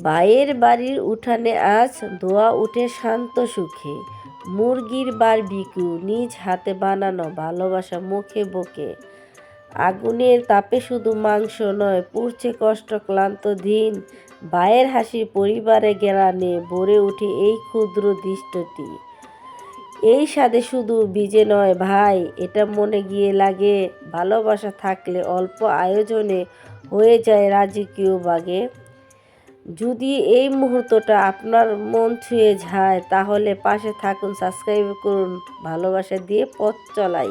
ভাইয়ের বাড়ির উঠানে আজ ধোঁয়া উঠে শান্ত সুখে, মুরগির বারবিকিউ নিজ হাতে বানানো, ভালোবাসা মুখে বুকে। আগুনের তাপে শুধু মাংস নয়, পুড়ছে কষ্ট ক্লান্ত দিন। ভাইয়ের হাসি পরিবারে গ্রানে ভরে উঠে এই ক্ষুদ্র দৃষ্টটি। এই স্বাদে শুধু বীজে নয় ভাই, এটা মনে গিয়ে লাগে। ভালোবাসা থাকলে অল্প আয়োজনে হয়ে যায় রাজকীয় বাগে। যদি এই মুহূর্তটা আপনার মন ছুঁয়ে যায়, তাহলে পাশে থাকুন, সাবস্ক্রাইব করুন, ভালোবাসা দিয়ে পথ চলাই।